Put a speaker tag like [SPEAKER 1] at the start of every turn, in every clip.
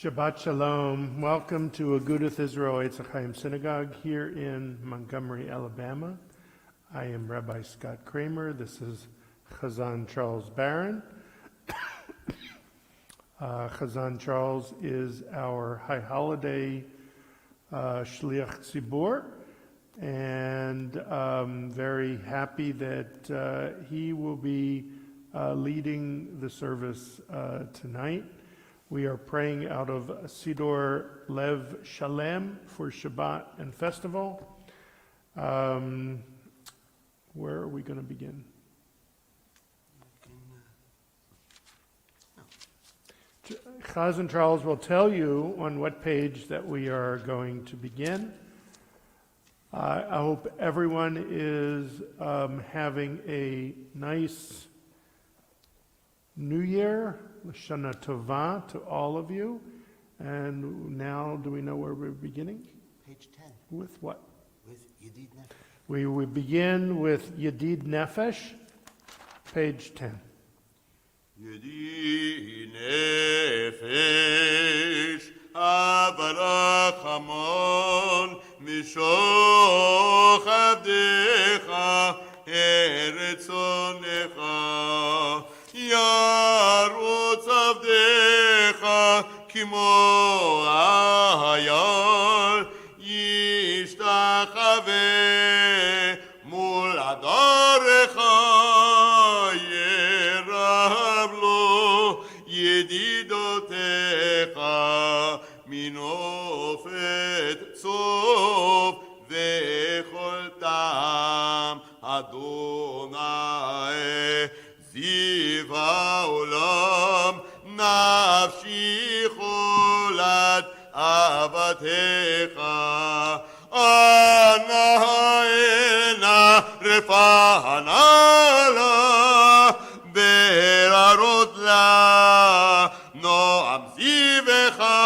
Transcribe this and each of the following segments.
[SPEAKER 1] Shabbat Shalom. Welcome to Agudath Israel Etz Ahayem Synagogue here in Montgomery, Alabama. I am Rabbi Scott Kramer. This is Chazan Charles Barron. Chazan Charles is our high holiday Shliach Tzibur, and very happy that he will be leading the service tonight. We are praying out of Sidor Lev Shalem for Shabbat and festival. Where are we going to begin? Chazan Charles will tell you on what page that we are going to begin. I hope everyone is having a nice New Year, Shana Tova to all of you. And now, do we know where we're beginning?
[SPEAKER 2] Page 10.
[SPEAKER 1] With what?
[SPEAKER 2] With Yedid Nefesh.
[SPEAKER 1] We will begin with Yedid Nefesh, page 10.
[SPEAKER 3] Yedid Nefesh, Avarach Hamon, Mishoch Avdecha, Eretzonecha, Yarutz Avdecha, Kimo Ahayal, Yishtachave, Mul Adarecha, Yerablo, Yedidotecha, Minofet Tzov, Vechol Tam, Adonai, Ziva Olam, Nafshi Cholat Avatecha, Ana Ena Refanala, Berarot La, Noam Zivecha,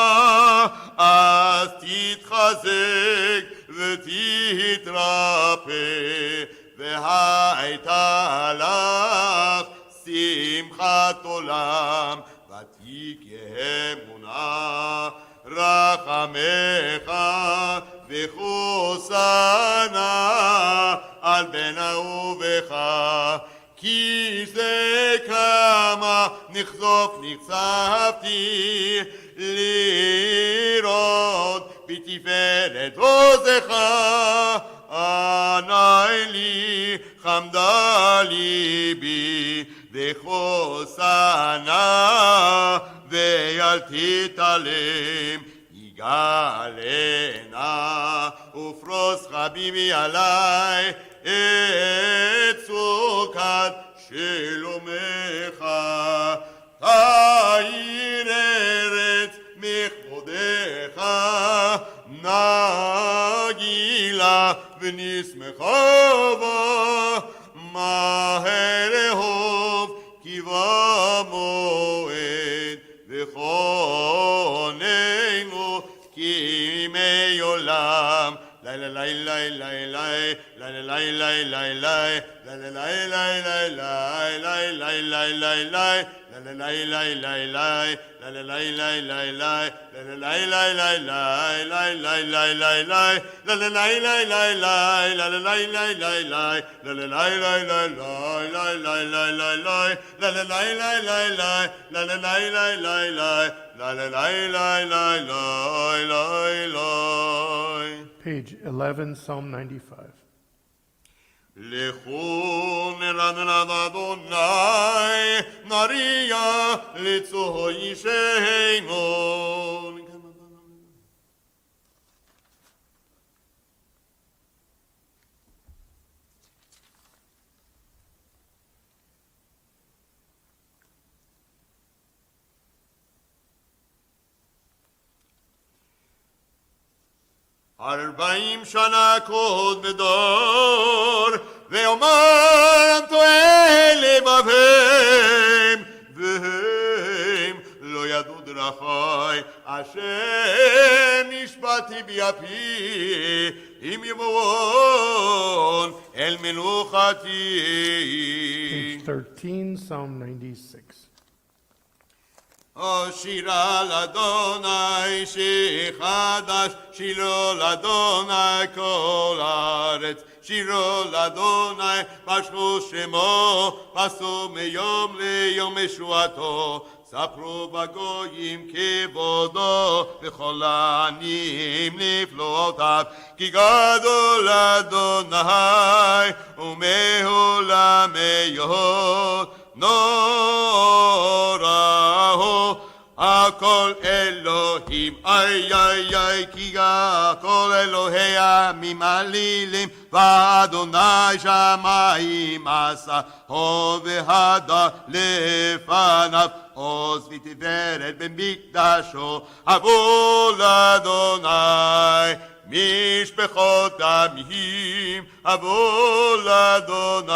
[SPEAKER 3] Az Titchazek, V'titrape, V'hayta Lach, Simchat Olam, Vatikeh Emunah, Rachamecha, V'chosana, Al Ben Ahuvecha, Ki ze kama nichzof nichzavti, Lirod b'tiferet ozecha, Anai li chamda libi, V'chosana, ve'al titalem, Yigalena, ufros chabibi alai, et sukat shelomecha, ta'ir eretz mechvodecha, nagila v'nismecha va, מהר אהוב כי במועד וכוננו כי ימי עולם לילה לילה לילה לילה לילה לילה לילה
[SPEAKER 1] Page 11, Psalm 95.
[SPEAKER 3] לכו נרנן אדוני, נריע לצוי שאינו. ארבעים שנה קוד בדור, ואומר טועה לבבם, והם לא ידעו דרכי, השם נשבעתי ביפי, אם יבואון אל מנוחתי.
[SPEAKER 1] Page 13, Psalm 96.
[SPEAKER 3] שירה לאדוני שחדש, שירו לאדוני כל הארץ, שירו לאדוני בשרו שמו, פסו מיום ליום ישועתו, ספרו בגויים כבודו, וכל העניים נפלאותיו, כי גדול אדוני ומעולם היות נורא הכל אלוהים, איי איי איי, כי הכל אלוהי עמים עלילים, ואדוני שמיים עשה, והדר לפניו, עוז ותפארת במקדשו, אבו לאדוני משפחות עמים, אבו לאדוני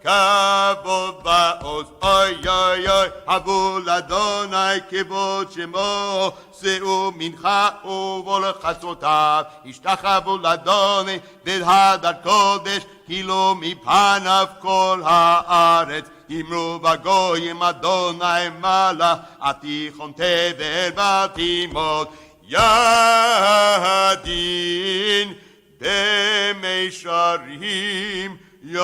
[SPEAKER 3] כבוד ועוז, אוי אוי אוי, אבו לאדוני כבוד שמו, שאו מנחה ובול חצותיו, השתחוו לאדוני בהדר קודש, כי לא מפניו כל הארץ, אמרו בגויים אדוני מלך, התיכון תבל בתימות, ידין במישרים, ידין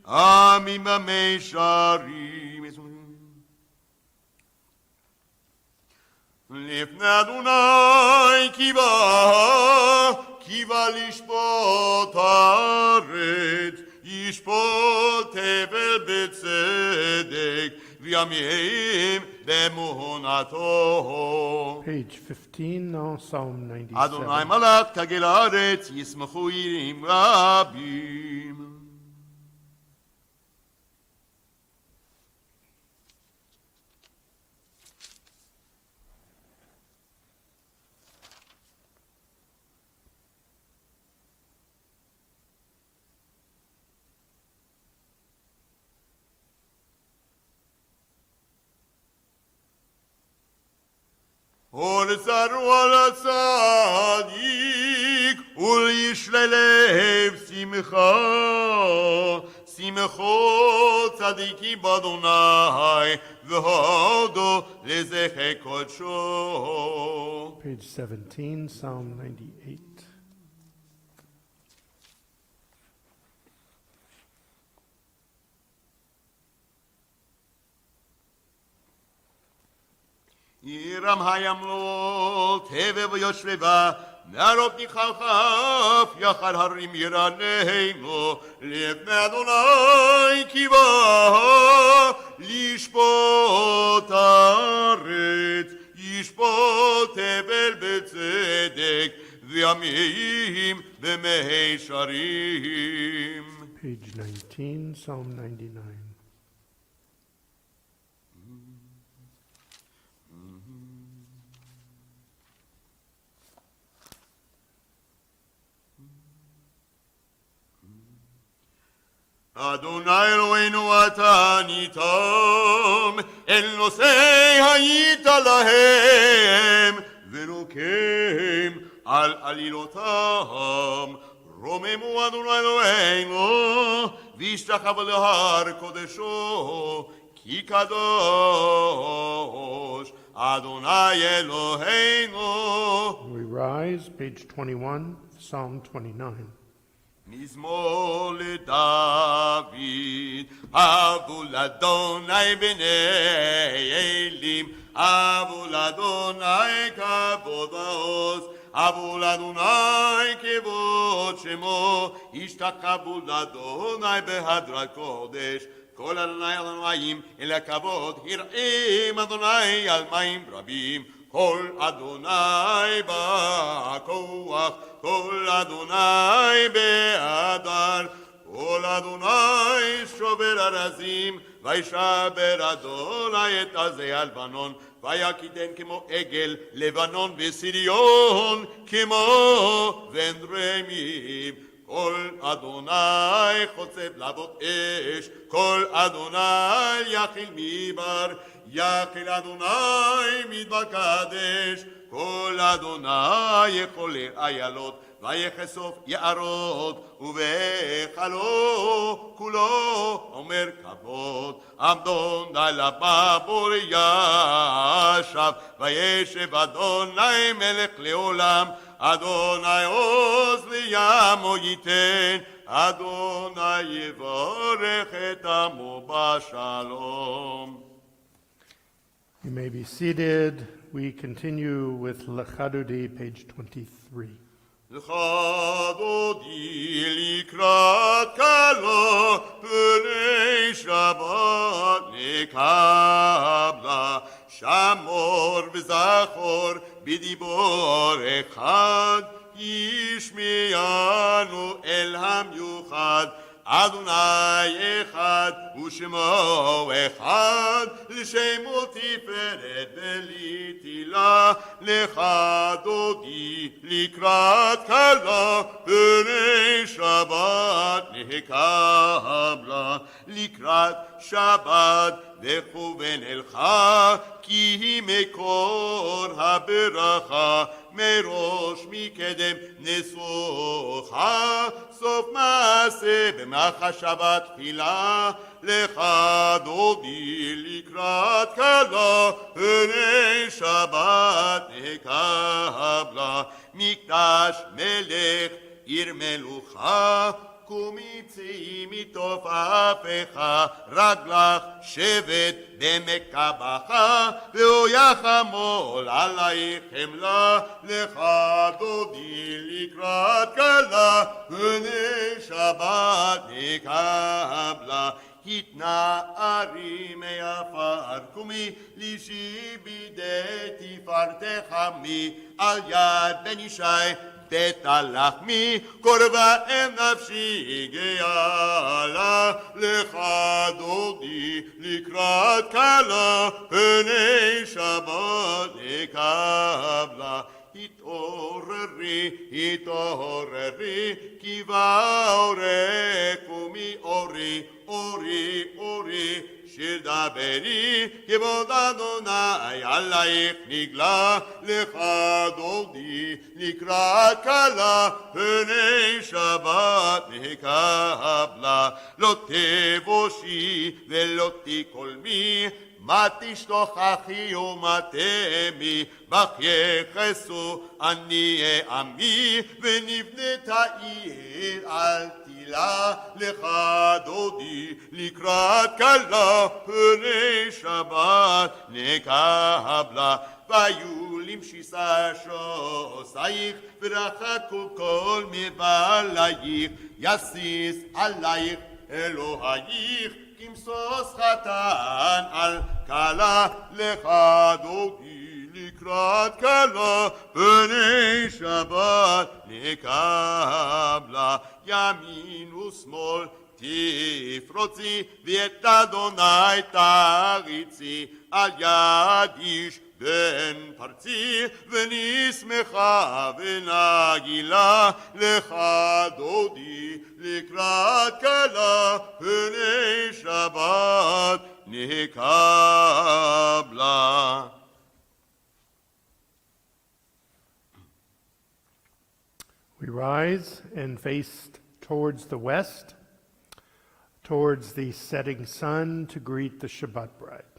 [SPEAKER 3] עמים במישרים. לפני אדוני כי בא לשפוט הארץ, ישפוט תבל בצדק, וימים באמונתו.
[SPEAKER 1] Page 15, now Psalm 97.
[SPEAKER 3] אדוני מלך תגל הארץ, ישמחו עמים רבים. ולצרו על הצדיק ולישלי לב שמחה, שמחו צדיקי באדוני והודו לזכר קודשו.
[SPEAKER 1] Page 17, Psalm 98.
[SPEAKER 3] ירם הימלול תבא ויושבה, נערות נכחף יחד הרים ירננו, לפני אדוני כי בא לשפוט הארץ, ישפוט תבל בצדק וימים במישרים.
[SPEAKER 1] Page 19, Psalm 99.
[SPEAKER 3] אדוני אלוהינו אתה ניתם, אל נושאי היית להם, ונוקם על עלילותם. רוממו אדוני אלוהינו, וישתחוו להר קודשו, כי קדוש אדוני אלוהינו.
[SPEAKER 1] We rise, page 21, Psalm 29.
[SPEAKER 3] מזמור לדוד, אבו לאדוני בני אלים, אבו לאדוני כבוד ועוז, אבו לאדוני כבוד שמו, השתחוו לאדוני בהדרת קודש, כל אדוני על המים אל הכבוד, יראים אדוני על מים רבים, כל אדוני בכוח, כל אדוני בהדר, כל אדוני שובר ארזים, וישבר אדוני את עזי הלבנון, ויקידם כמו עגל לבנון וסריון, כמו בן רמים. כל אדוני חוצב להבות אש, כל אדוני יכיל מדבר, יחיל אדוני מדבר קדש, כל אדוני יכולה איילות, ויחשוף יערות, ובהיכלו כולו אומר כבוד. עמדון עליו בבור ישב, וישב אדוני מלך לעולם, אדוני עוז לימו ייתן, אדוני יברך את עמו בשלום.
[SPEAKER 1] You may be seated. We continue with Lechadodi, page 23.
[SPEAKER 3] לך דודי לקראת כלה, פני שבת נקבלה, שמור וזכור בדיבור אחד, ישמיענו אל המיוחד, אדוני אחד ושמו אחד, לשמו תפארת בלי תילה. לך דודי לקראת כלה, פני שבת נקבלה, לקראת שבת וכוון אלך, כי היא מקור הברכה, מראש מקדם נשוכה, סוף מעשה במחשבה תחילה. לך דודי לקראת כלה, פני שבת נקבלה, מקדש מלך עיר מלוכה, קומי צאי מתוף אפך, רגלך שבט במקבך, ואויך מול עלייך חמלה. לך דודי לקראת כלה, פני שבת נקבלה, התנערי מעפר, קומי לישי בידי תפארתך עמי, על יד בן ישי בית הלחמי, קורבה אם נפשי גאלה. לך דודי לקראת כלה, פני שבת נקבלה, התעוררי, התעוררי, כי באורך קומי אורי, אורי, אורי, שיר דברי, כבוד אדוני עלייך נגלה. לך דודי לקראת כלה, פני שבת נקבלה, לא תבושי ולא תקולמי, מה תשתוכחי ומה תמי, בך יחסו עניי עמי, ונבנית העיר על תילה. לך דודי לקראת כלה, פני שבת נקבלה, והיו למשיסה שוסייך, ורחקו כל מבלייך, יסיס עלייך אלוהייך, כמסוס חתן על כלה. לך דודי לקראת כלה, פני שבת נקבלה, ימין ושמאל תפרוצי, ואת אדוני תריצי, על יד איש בן פרצי, ונשמחה ונגילה. לך דודי לקראת כלה, פני שבת נקבלה.
[SPEAKER 1] We rise and face towards the west, towards the setting sun, to greet the Shabbat bride.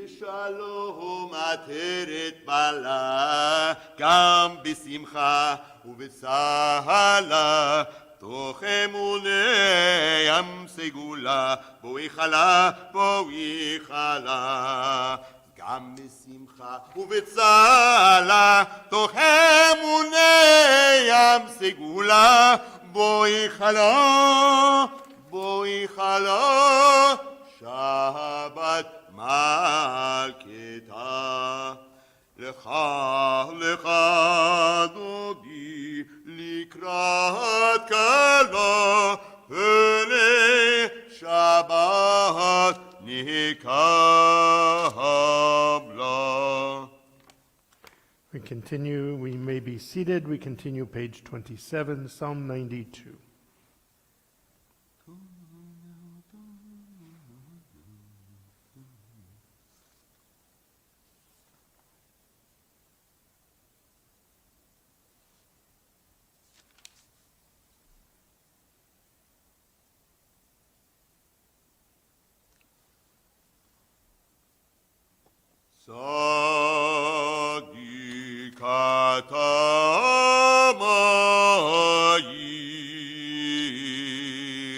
[SPEAKER 3] ושלום עטרת בלה, גם בשמחה ובצהלה, תוך אמוני ים סגולה, בואי חלה, בואי חלה. גם בשמחה ובצהלה, תוך אמוני ים סגולה, בואי חלה, בואי חלה. שבת מלכתה. לך, לך דודי לקראת כלה, פני שבת נקבלה.
[SPEAKER 1] We continue, we may be seated, we continue page 27, Psalm 92.
[SPEAKER 3] התמה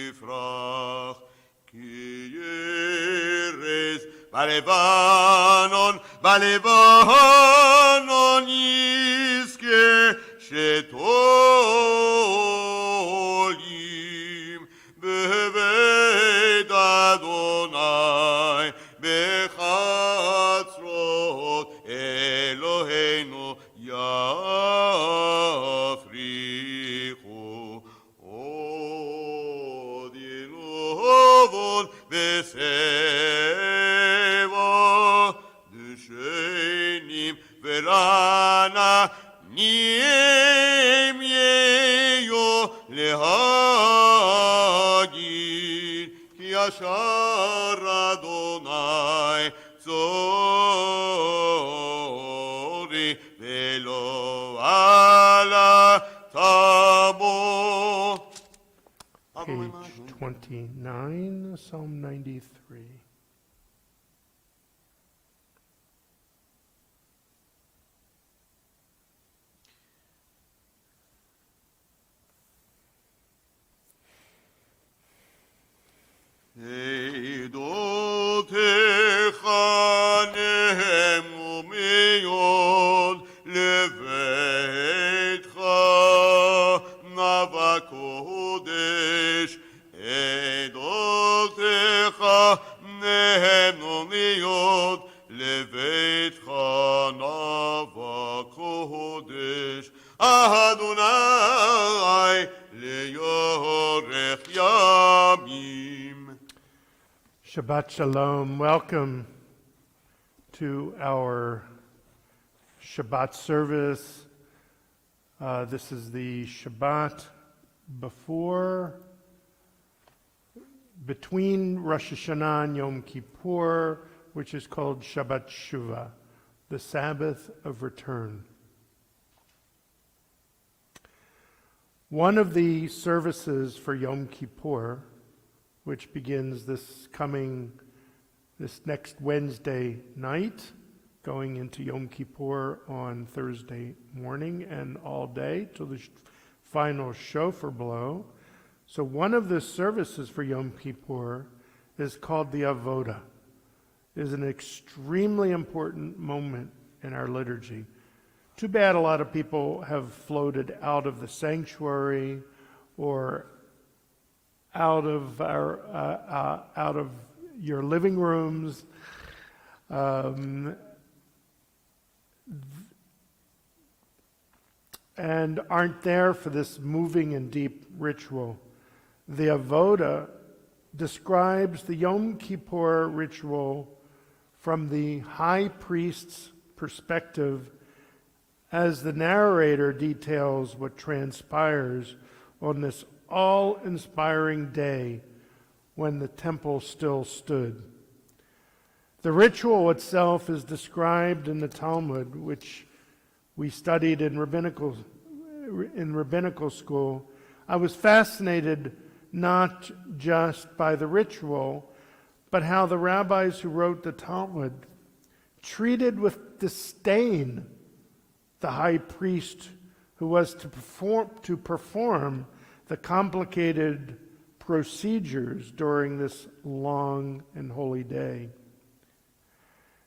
[SPEAKER 3] יפרח, כי ירז בלבנון יזכה שתולים בבית אדוני בחצרות אלוהינו יפריחו עוד ילובון וסבו דשנים ולנה נiem יהיו להגיד כי ישר אדוני צורי ולא עלה תמו.
[SPEAKER 1] Page 29, Psalm 93.
[SPEAKER 3] עדותיך נהמו מאוד לביתך נאווה קודש. עדותיך נהמו מאוד לביתך נאווה קודש. אדוני ליורך ימים.
[SPEAKER 1] Shabbat Shalom. Welcome to our Shabbat service. This is the Shabbat between Rosh Hashanah and Yom Kippur, which is called Shabbat Shuvah, the Sabbath of return. One of the services for Yom Kippur, which begins this next Wednesday night, going into Yom Kippur on Thursday morning and all day till the final shofar blow. So one of the services for Yom Kippur is called the Avodah. It is an extremely important moment in our liturgy. Too bad a lot of people have floated out of the sanctuary or out of your living rooms, and aren't there for this moving and deep ritual. The Avodah describes the Yom Kippur ritual from the high priest's perspective as the narrator details what transpires on this all-inspiring day when the temple still stood. The ritual itself is described in the Talmud, which we studied in rabbinical school. I was fascinated not just by the ritual, but how the rabbis who wrote the Talmud treated with disdain the high priest who was to perform the complicated procedures during this long and holy day.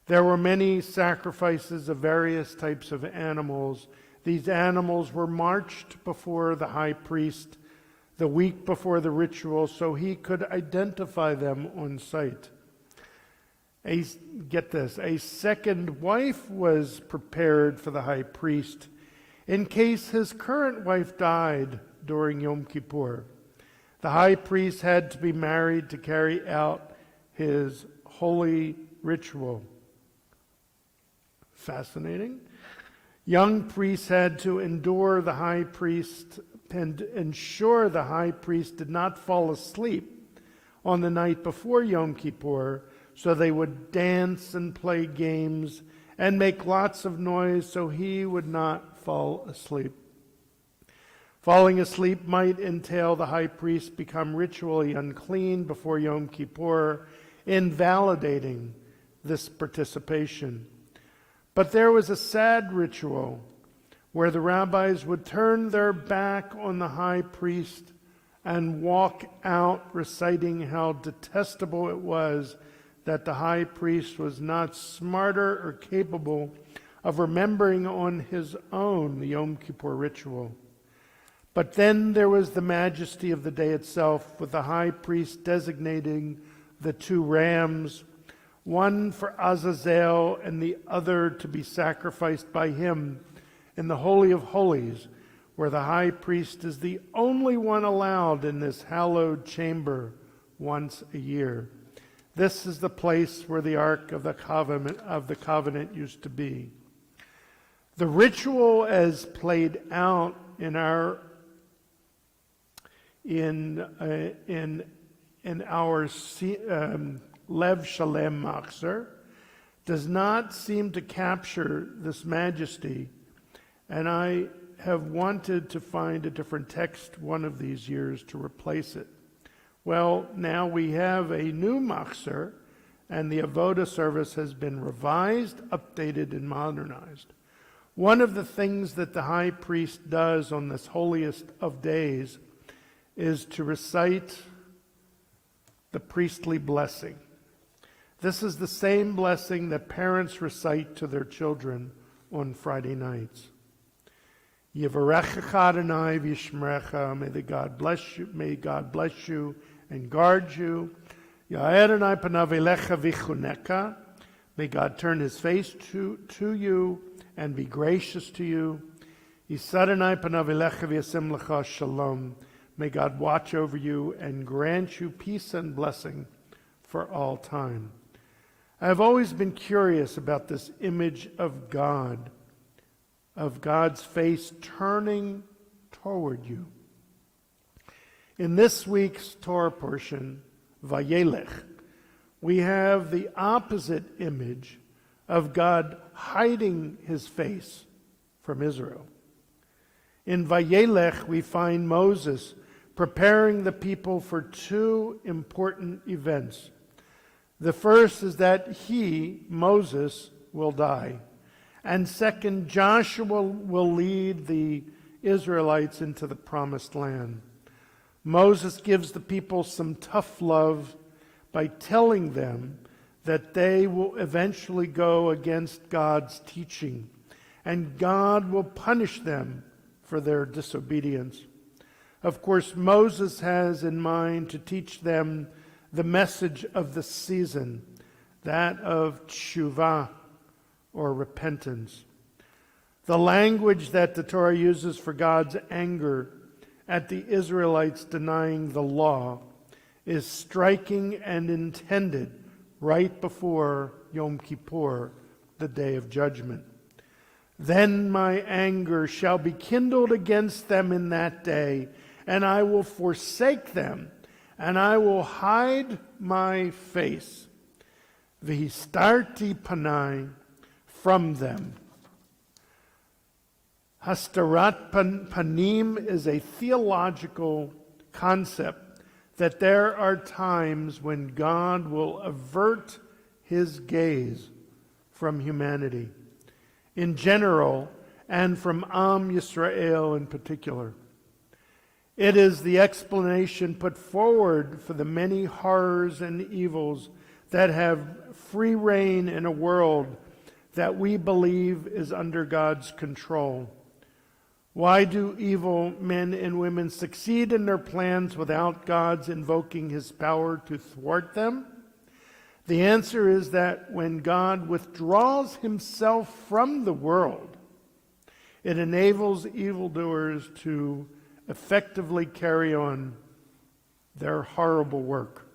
[SPEAKER 1] There were many sacrifices of various types of animals. These animals were marched before the high priest the week before the ritual so he could identify them on sight. Get this, a second wife was prepared for the high priest in case his current wife died during Yom Kippur. The high priest had to be married to carry out his holy ritual. Fascinating. Young priests had to endure the high priest and ensure the high priest did not fall asleep on the night before Yom Kippur, so they would dance and play games and make lots of noise so he would not fall asleep. Falling asleep might entail the high priest become ritually unclean before Yom Kippur, invalidating this participation. But there was a sad ritual where the rabbis would turn their back on the high priest and walk out reciting how detestable it was that the high priest was not smarter or capable of remembering on his own the Yom Kippur ritual. But then there was the majesty of the day itself, with the high priest designating the two rams, one for Azazel and the other to be sacrificed by him in the Holy of Holies, where the high priest is the only one allowed in this hallowed chamber once a year. This is the place where the Ark of the Covenant used to be. The ritual as played out in our Lev Shalem Machzer does not seem to capture this majesty, and I have wanted to find a different text one of these years to replace it. Well, now we have a new Machzer, and the Avodah service has been revised, updated, and modernized. One of the things that the high priest does on this holiest of days is to recite the priestly blessing. This is the same blessing that parents recite to their children on Friday nights. Yivarechecha Adonai v'yishmerecha. May God bless you and guard you. Ya'er Adonai panav elecha v'chuneka. May God turn his face to you and be gracious to you. Yisad Adonai panav elecha v'yasim lecha shalom. May God watch over you and grant you peace and blessing for all time. I have always been curious about this image of God, of God's face turning toward you. In this week's Torah portion, Vayelech, we have the opposite image of God hiding his face from Israel. In Vayelech, we find Moses preparing the people for two important events. The first is that he, Moses, will die. And second, Joshua will lead the Israelites into the promised land. Moses gives the people some tough love by telling them that they will eventually go against God's teaching, and God will punish them for their disobedience. Of course, Moses has in mind to teach them the message of the season, that of teshuvah, or repentance. The language that the Torah uses for God's anger at the Israelites denying the law is striking and intended right before Yom Kippur, the day of judgment. Then my anger shall be kindled against them in that day, and I will forsake them, and I will hide my face. V'histarti panai, from them. Hastarat panim is a theological concept that there are times when God will avert his gaze from humanity in general and from Am Yisrael in particular. It is the explanation put forward for the many horrors and evils that have free reign in a world that we believe is under God's control. Why do evil men and women succeed in their plans without God's invoking his power to thwart them? The answer is that when God withdraws himself from the world, it enables evildoers to effectively carry on their horrible work.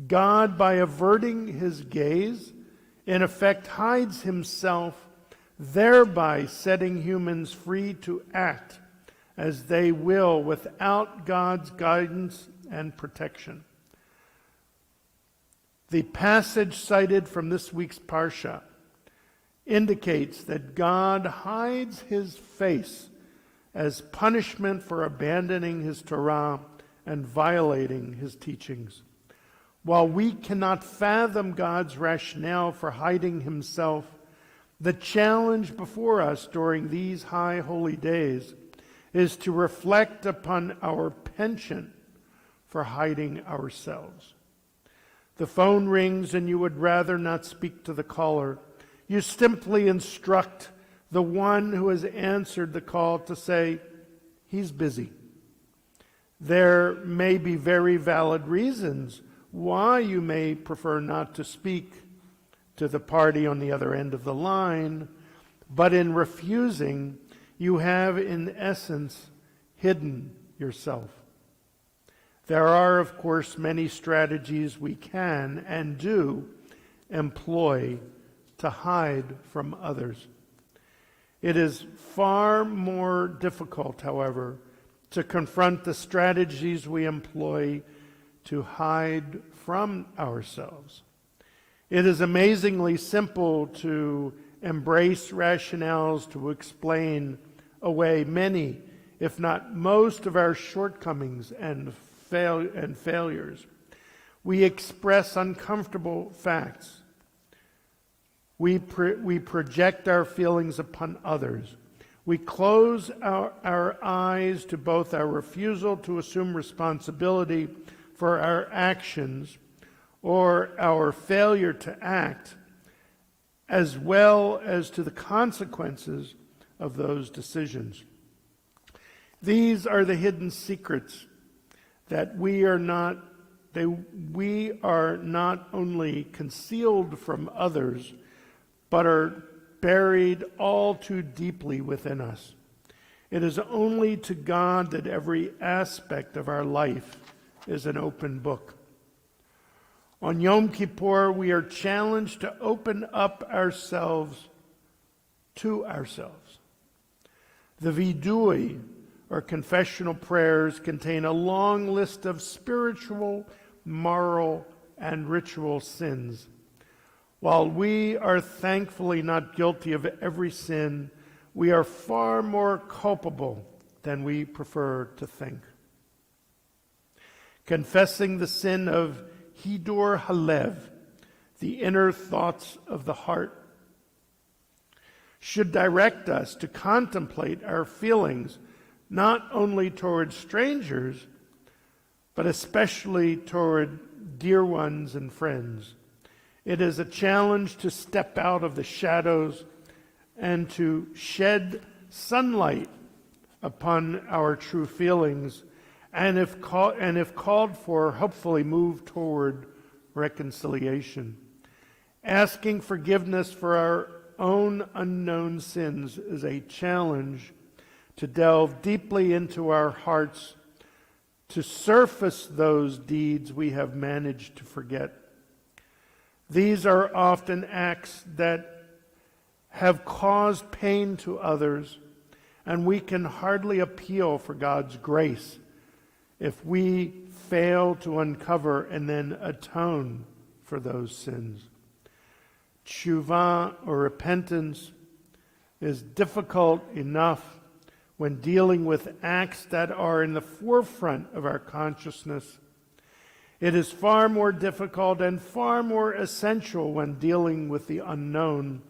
[SPEAKER 1] God, by averting his gaze, in effect hides himself, thereby setting humans free to act as they will without God's guidance and protection. The passage cited from this week's Parsha indicates that God hides his face as punishment for abandoning his Torah and violating his teachings. While we cannot fathom God's rationale for hiding himself, The challenge before us during these high holy days is to reflect upon our penchant for hiding ourselves. The phone rings and you would rather not speak to the caller. You simply instruct the one who has answered the call to say, he's busy. There may be very valid reasons why you may prefer not to speak to the party on the other end of the line, but in refusing, you have in essence hidden yourself. There are, of course, many strategies we can and do employ to hide from others. It is far more difficult, however, to confront the strategies we employ to hide from ourselves. It is amazingly simple to embrace rationales to explain away many, if not most, of our shortcomings and failures. We express uncomfortable facts. We project our feelings upon others. We close our eyes to both our refusal to assume responsibility for our actions or our failure to act, as well as to the consequences of those decisions. These are the hidden secrets that we are not only concealed from others, but are buried all too deeply within us. It is only to God that every aspect of our life is an open book. On Yom Kippur, we are challenged to open up ourselves to ourselves. The vidui, or confessional prayers, contain a long list of spiritual, moral, and ritual sins. While we are thankfully not guilty of every sin, we are far more culpable than we prefer to think. Confessing the sin of Hidur Halev, the inner thoughts of the heart, should direct us to contemplate our feelings not only toward strangers, but especially toward dear ones and friends. It is a challenge to step out of the shadows and to shed sunlight upon our true feelings, and if called for, hopefully move toward reconciliation. Asking forgiveness for our own unknown sins is a challenge to delve deeply into our hearts, to surface those deeds we have managed to forget. These are often acts that have caused pain to others, and we can hardly appeal for God's grace if we fail to uncover and then atone for those sins. Tshuva, or repentance, is difficult enough when dealing with acts that are in the forefront of our consciousness. It is far more difficult and far more essential when dealing with the unknown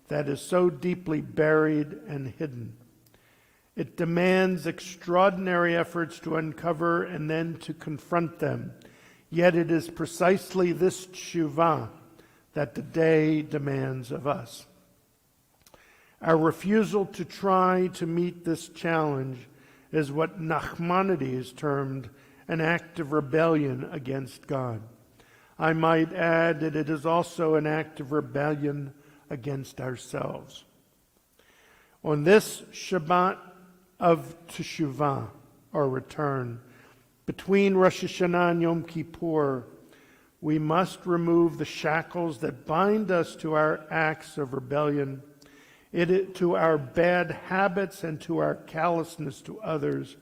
[SPEAKER 1] that is so deeply buried and hidden. It demands extraordinary efforts to uncover and then to confront them. Yet it is precisely this tshuva that the day demands of us. Our refusal to try to meet this challenge is what Nachmanides termed an act of rebellion against God. I might add that it is also an act of rebellion against ourselves. On this Shabbat of Teshuvah, or return, between Rosh Hashanah and Yom Kippur, we must remove the shackles that bind us to our acts of rebellion, to our bad habits, and to our callousness to others.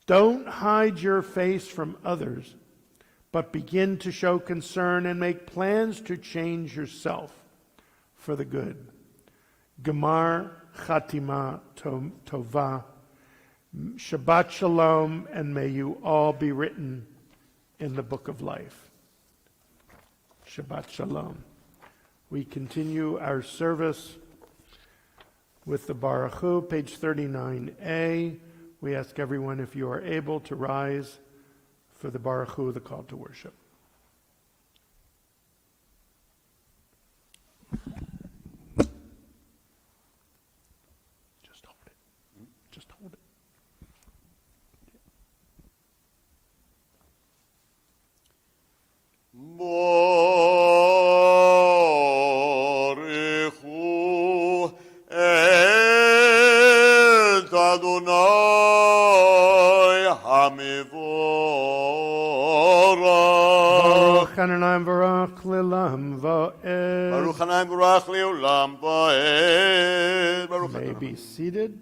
[SPEAKER 1] Don't hide your face from others, but begin to show concern and make plans to change yourself for the good. Gemar Chatima Tova. Shabbat Shalom, and may you all be written in the book of life. Shabbat Shalom. We continue our service with the Baruch Hu, page 39a. We ask everyone, if you are able, to rise for the Baruch Hu, the call to worship. Just hold it. Just hold it.
[SPEAKER 3] Baruch Hu et Adonai HaMevorach.
[SPEAKER 1] Baruch Hananai Baruch Lilam Va'ed.
[SPEAKER 3] Baruch Hanai Baruch Leolam Va'ed. Baruch
[SPEAKER 1] May
[SPEAKER 3] Hanai.
[SPEAKER 1] be seated.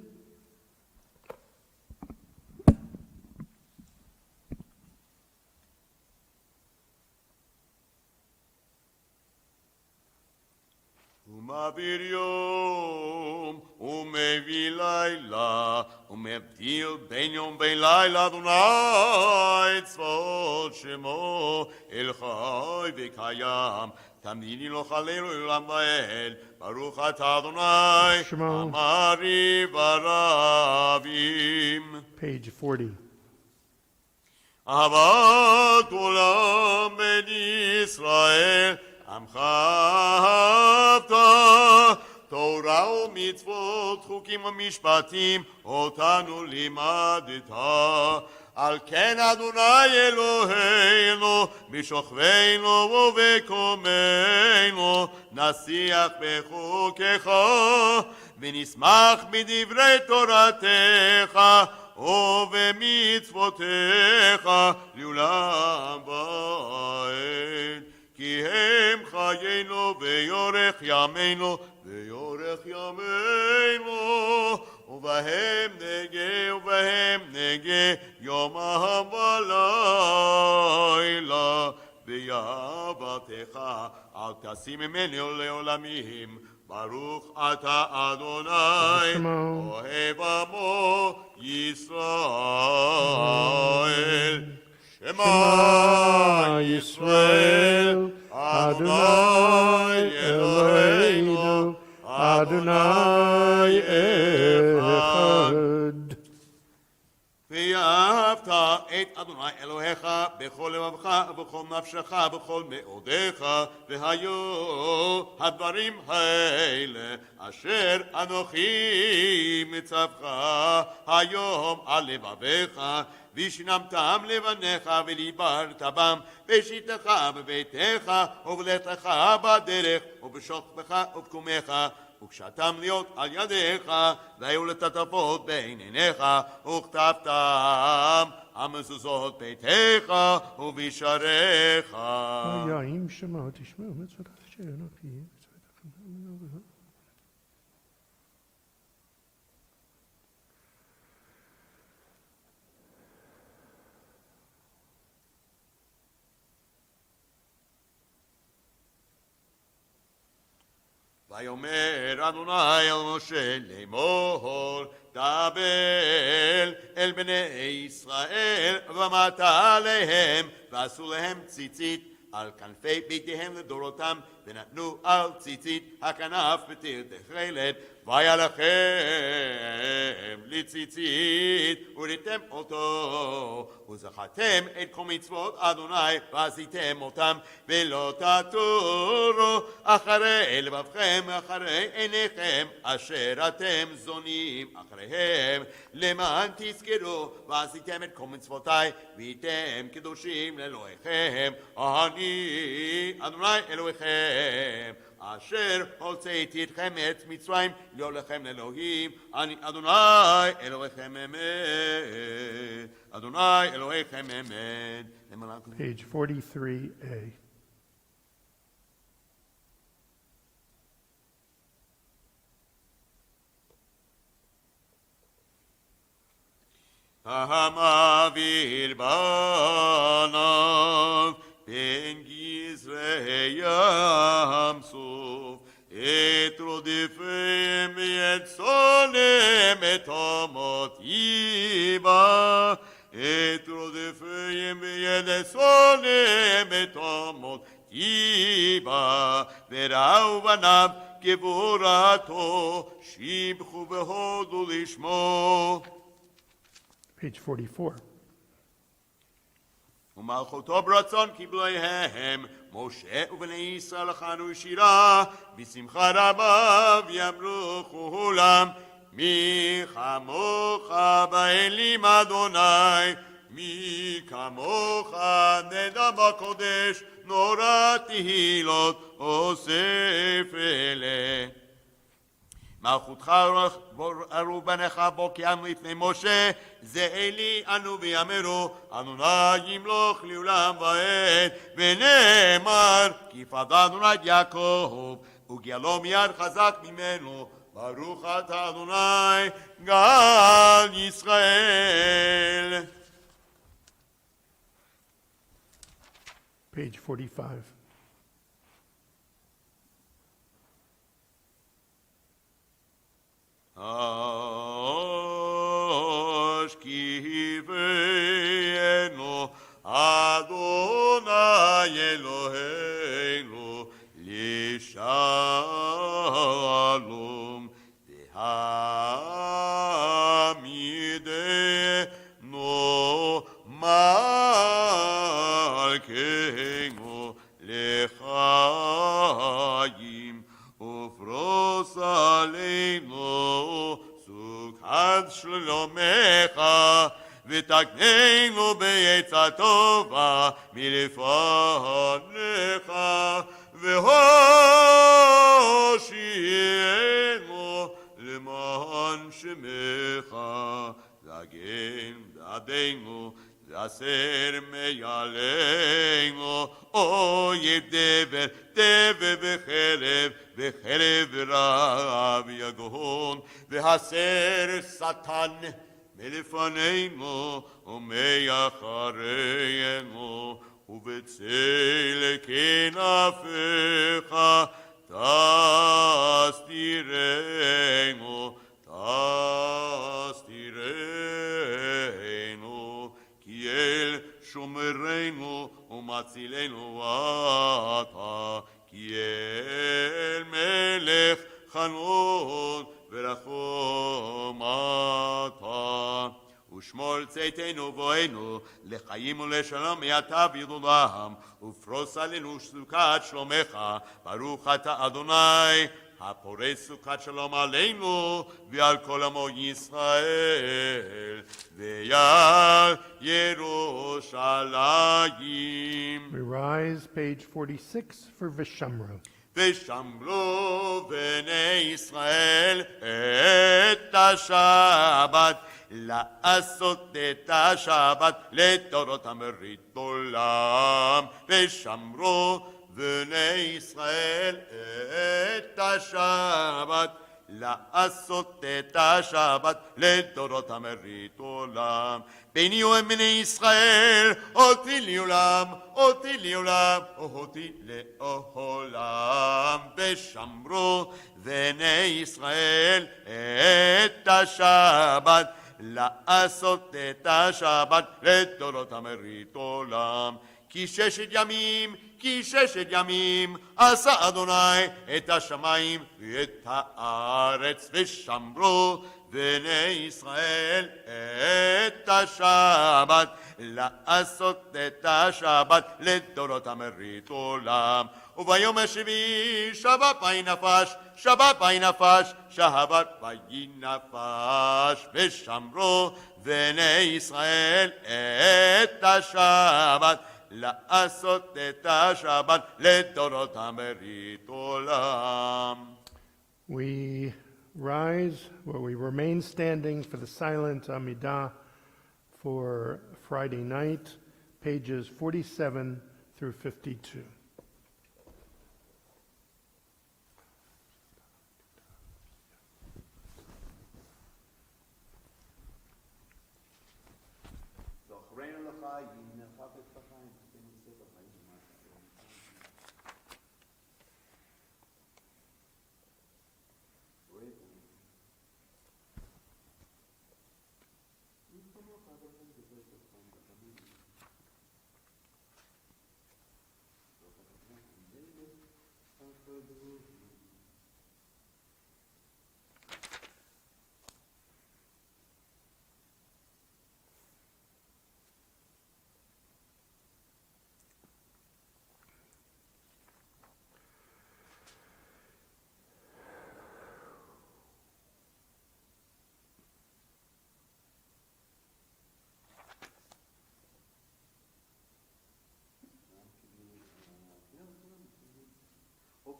[SPEAKER 3] ומעביר יום, ומביא לילה, ומבדיל בין יום בין לילה, אדוני צבאות שמו, אל חי וקיים, תמיד לא חלל לעולם ועד, ברוך אתה אדוני,
[SPEAKER 1] שמו.
[SPEAKER 3] אמרי ברבים.
[SPEAKER 1] Page 40.
[SPEAKER 3] אהבת עולם בן ישראל, עמך אהבת, תורה ומצוות, חוקים ומשפטים, אותנו לימדת. על כן אדוני אלוהינו, בשוכבנו ובקומנו, נשיח בחוקיך, ונשמח בדברי תורתך, ובמצוותיך לעולם ועד. כי הם חיינו ויורך ימינו, ויורך ימינו, ובהם נגה יומם ולילה, ויעבדך אל תשים ממנו לעולמים. ברוך אתה אדוני,
[SPEAKER 1] שמו.
[SPEAKER 3] אוהב עמו ישראל.
[SPEAKER 1] Shema Yisrael, Adonai Eloheinu, Adonai Echad.
[SPEAKER 3] ואהבת את אדוני אלוהיך בכל לבבך ובכל נפשך ובכל מאודיך, והיו הדברים האלה אשר אנוכי מצווך היום על לבביך, ושינמתם לבניך ודיברת בם בשיטתך בביתך ובלכתך בדרך ובשוכבך ובקומך, וקשתם להיות על ידיך, והיו לטטפות בין עיניך, וכתבתם המזוזות ביתך ובשעריך.
[SPEAKER 1] Hayim Shema Tishmeu Mitzvot Asher Elokim.
[SPEAKER 3] ויאמר אדוני אל משה לאמור, דבר אל בני ישראל ואמרת עליהם, ועשו להם ציצית על כנפי ביתיהם לדורותם, ונתנו על ציצית הכנף בתיר תכלת, והיה לכם לציצית וראיתם אותו, וזכרתם את כל מצוות אדוני ועשיתם אותם, ולא תטורו אחרי לבבכם אחרי עיניכם אשר אתם זונים אחריהם, למען תזכרו ועשיתם את כל מצוותי והייתם קדושים לאלוהיכם. אני אדוני אלוהיכם אשר הוצאתי אתכם מארץ מצרים להיות לכם לאלוהים. אני אדוני אלוהיכם אמת, אדוני אלוהיכם אמת.
[SPEAKER 1] Page 43a.
[SPEAKER 3] המעביר בניו בין גזרי ים סוף, את רודפיהם ואת שונאיהם את עמות איבה, את רודפיהם ואת שונאיהם את עמות איבה, וראו בניו גבורתו, שיבחו והודו לשמו.
[SPEAKER 1] Page 44.
[SPEAKER 3] ומלכותו ברצון קיבלויהם, משה ובני ישראל לחנו שירה, בשמחה רבה ויאמרו כולם, מי כמוך באלים אדוני, מי כמוך נדע בקודש, נורא תהילות אוסף אלה. מלכותך ארו בניך בוקיים לפני משה, זה אלי אנו ויאמרו, אדוני ימלוך לעולם ועד, ונאמר, כי פדה אדוני את יעקב, וגאלו מיד חזק ממנו, ברוך אתה אדוני, גל ישראל.
[SPEAKER 1] Page 45.
[SPEAKER 3] השכיבנו אדוני אלוהינו לשלום והעמידנו מלכנו לחיים ופרוס עלינו סוכת שלומך ותקננו בעצה טובה מלפניך והושיענו למען שמך להגן בעדנו והסר מעלינו אויב דבר וחרב וחרב רב יגון והסר שטן מלפנינו ומאחרינו ובצל כנפיך תסתירנו כי אל שומרנו ומצילנו אתה כי אל מלך חנון ורחום אתה ושמור צאתנו בואנו לחיים ולשלום מעתה ועד עולם ופרוס עלינו סוכת שלומך ברוך אתה אדוני הפורס סוכת שלום עלינו ועל כל עמו ישראל ועל ירושלים.
[SPEAKER 1] We rise, page 46 for Vishamru.
[SPEAKER 3] ושמרו בני ישראל את השבת לעשות את השבת לתורות המרית עולם ושמרו בני ישראל את השבת לעשות את השבת לתורות המרית עולם ביני ובני ישראל אותי לעולם אותי לעולם אותי לעולם ושמרו בני ישראל את השבת לעשות את השבת לתורות המרית עולם כי ששת ימים עשה אדוני את השמיים ואת הארץ ושמרו בני ישראל את השבת לעשות את השבת לדורות המרית עולם וביום השביעי שבת פי נפש שבת פי נפש ושמרו בני ישראל את השבת לעשות את השבת לדורות המרית עולם.
[SPEAKER 1] We rise, we remain standing for the silent Amidah for Friday night, pages 47 through 52.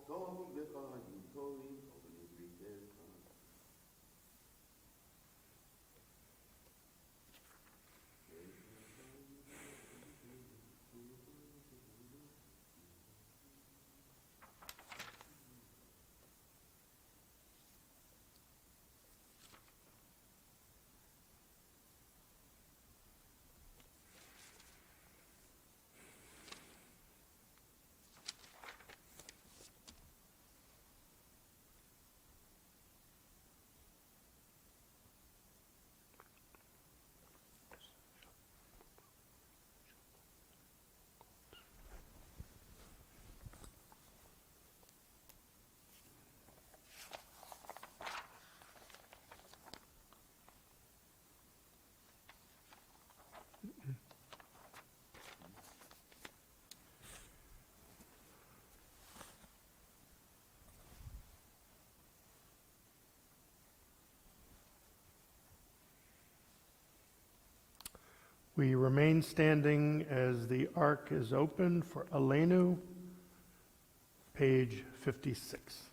[SPEAKER 2] טוב וחיים טובים, טוב לבריתך.
[SPEAKER 1] We remain standing as the ark is opened for Aleinu, page 56.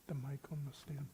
[SPEAKER 1] The mic on the stand.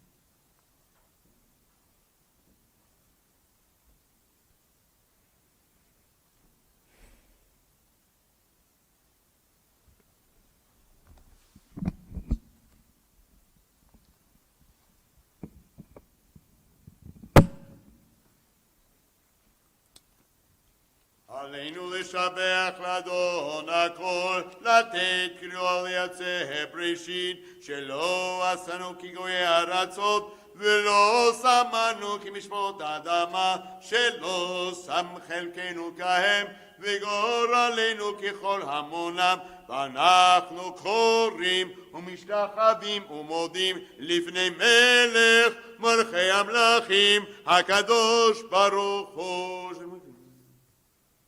[SPEAKER 3] עלינו לשבח לאדון הכל, לתת קריאה ליצא בראשית, שלא עשינו כגויי ארצות, ולא שמנו כמשפחות האדמה, שלא שם חלקנו כהם, וגורלנו ככל המונם, ואנחנו קוראים ומשתחווים ומודים לפני מלך מלכי המלכים, הקדוש ברוך הוא.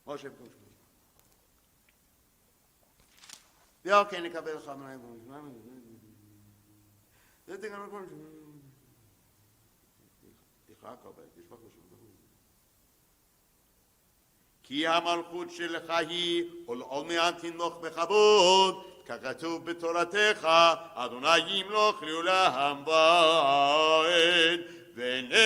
[SPEAKER 3] משה בקום שמי. ואוקיי, נקבל לך מנהל בו. זה תגמר כל שמי. תכרע קבל, תשפק בשביל. כי המלכות שלך היא ולעול מעט תמלוך בכבוד, ככתוב בתורתך, אדוני ימלוך לעולם ועד, ונאמר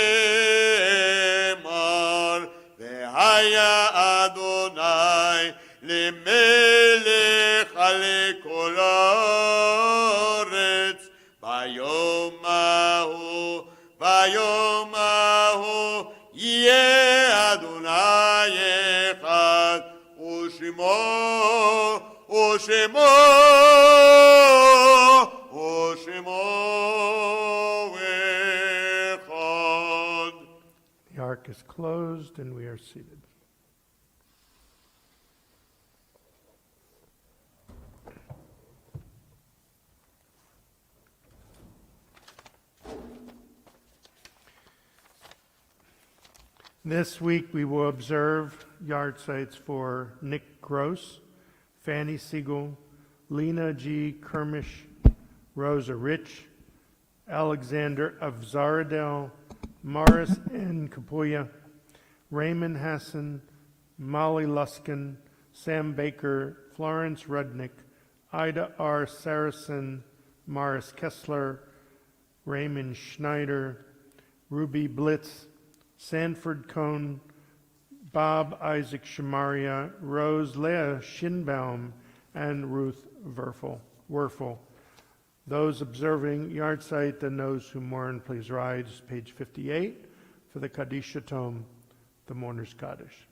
[SPEAKER 3] והיה אדוני למלך על כל הארץ ביום ההוא יהיה אדוני אחד ושמו אחד.
[SPEAKER 1] The ark is closed and we are seated. This week we will observe yard sites for Nick Gross, Fanny Siegel, Lena G. Kermish, Rosa Rich, Alexander of Zaradel, Morris N. Kapuya, Raymond Hassan, Molly Luskin, Sam Baker, Florence Rudnick, Ida R. Saracen, Morris Kessler, Raymond Schneider, Ruby Blitz, Sanford Cohn, Bob Isaac Shamaria, Rose Leah Schinbaum, and Ruth Werfel. Those observing yard site and those who mourn, please rise. Page 58 for the Kaddish Tome, the Mourner's Kaddish.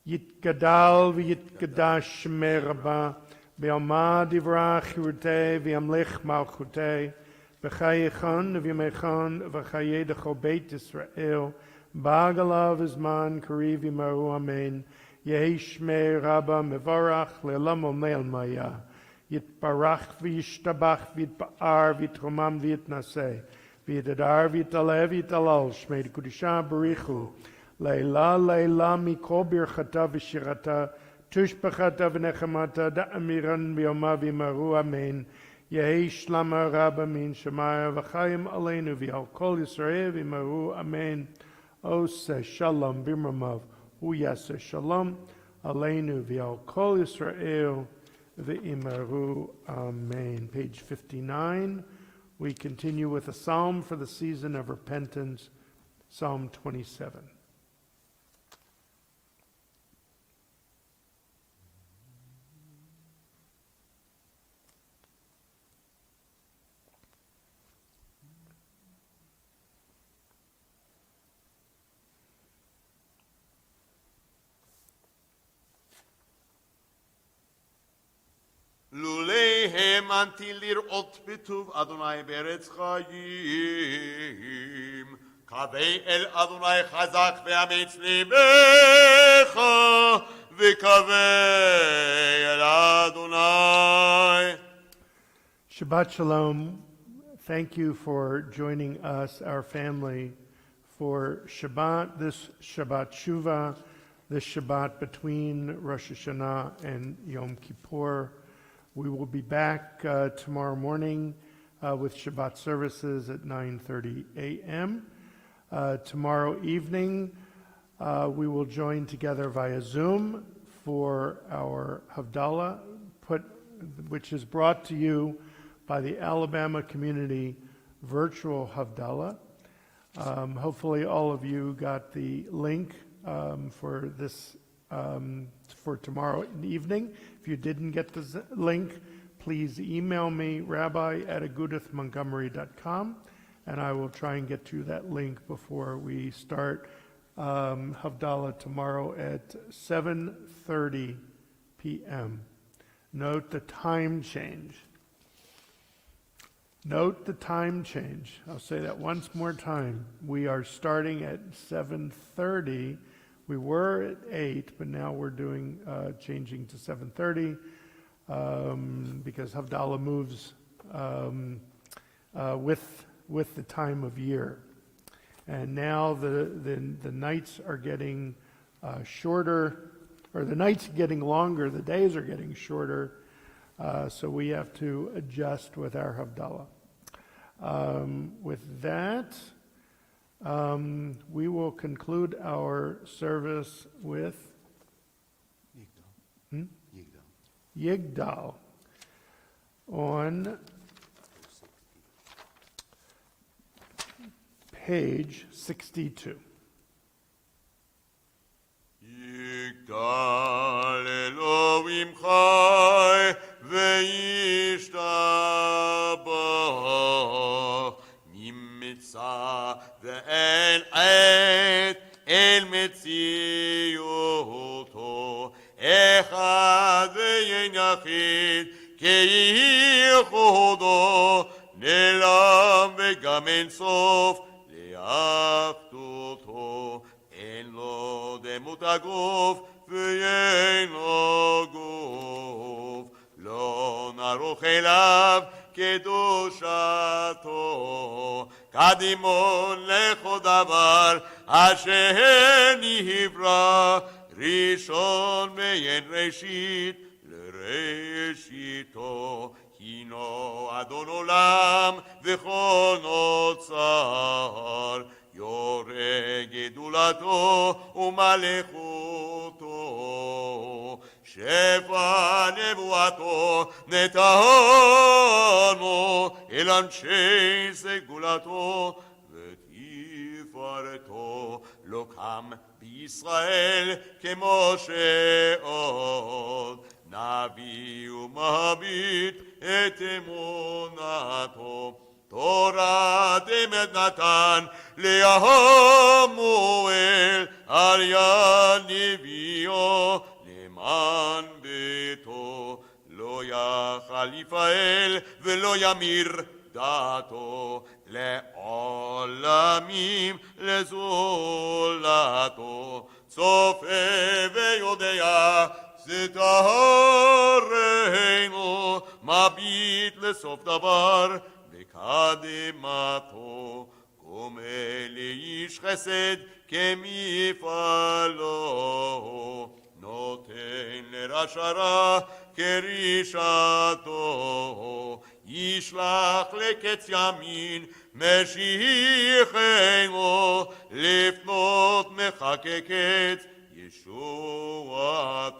[SPEAKER 1] Yitgadal v'yitgadash shemei Rabba, v'yalma divrach chirutei v'yamlich malchutei, v'chayechon v'yamechon v'chayei d'chol beit Yisrael, ba'agalav izman kariv yimaru amen, yehi shmei Rabba mevarach le'olam omeil maya. Yitbarach v'yishtabach v'yitba'ar v'yitromam v'yitnaseh v'yitadar v'yitaleh v'yitalal shmei d'kudisha barichu Leila Leila mikol birchata v'shirata tushbachata v'nechamata da'amiran b'yoma v'yimaru amen. Yehi shlama rabba min shemaya v'chayim aleinu v'yal kol Yisrael v'yimaru amen. Ose shalom b'mamav hu yaseh shalom aleinu v'yal kol Yisrael v'yimaru amen. Page 59. We continue with a psalm for the season of repentance, Psalm 27.
[SPEAKER 3] לולי האמנתי לראות בטוב אדוני בארץ חיים. קווה אל אדוני חזק ואמץ ליבך, וקווה אל אדוני.
[SPEAKER 1] Shabbat Shalom. Thank you for joining us, our family, for Shabbat, this Shabbat Shuvah, this Shabbat between Rosh Hashanah and Yom Kippur. We will be back tomorrow morning with Shabbat services at 9:30 a.m. Tomorrow evening, we will join together via Zoom for our Havdalah, which is brought to you by the Alabama Community Virtual Havdalah. Hopefully all of you got the link for this for tomorrow evening. If you didn't get the link, please email me, rabbi@agudathmontgomery.com, and I will try and get you that link before we start Havdalah tomorrow at 7:30 p.m. Note the time change. Note the time change. I'll say that once more time. We are starting at 7:30. We were at 8, but now we're doing changing to 7:30 because Havdalah moves with the time of year. And now the nights are getting shorter, or the nights are getting longer, the days are getting shorter, so we have to adjust with our Havdalah. With that, we will conclude our service with Yigdal on page 62.
[SPEAKER 3] יגדל אלוהים חי וישתבח נמצא ואין עת אל מציאותו אחד ואין יחיד כייחודו נעלם וגם אין סוף לאחדותו אין לו דמות הגוף ואין לו גוף לא נערוך אליו קדושתו קדימון לכל דבר אשר נברא ראשון ואין ראשית לראשיתו הינו אדון עולם וכל נוצר יורה גדולתו ומלכותו שפע נבואתו נתנו אל אנשי סגולתו ותפארתו לא קם בישראל כמו שעוד נביא ומביט את אמונתו תורה דמת נתן להמואל על יד נביאו למען ביתו לא יכל יפעל ולא ימיר דתו לעולמים לזולתו צופה ויודע סתרנו מביט לסוף דבר וקדמתו ומלאיש חסד כמפעלו, נותן לרשע רע כרשעתו, ישלח לקץ ימין משיחנו, לפנות מחכה קץ ישועתו.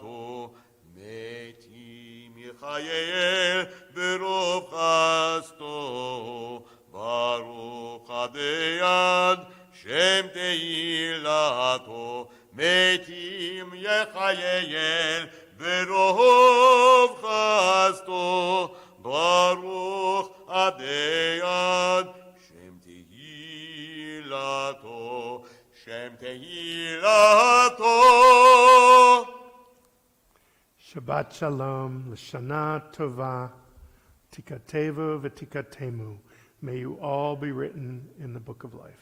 [SPEAKER 3] מתים יחייל ברוב חסדו, ברוך עד שם תהילתו. מתים יחייל ברוב חסדו, ברוך עד שם תהילתו, שם תהילתו.
[SPEAKER 1] Shabbat Shalom, L'Shana Tova, Tikatevu v'Tikatemu. May you all be written in the book of life.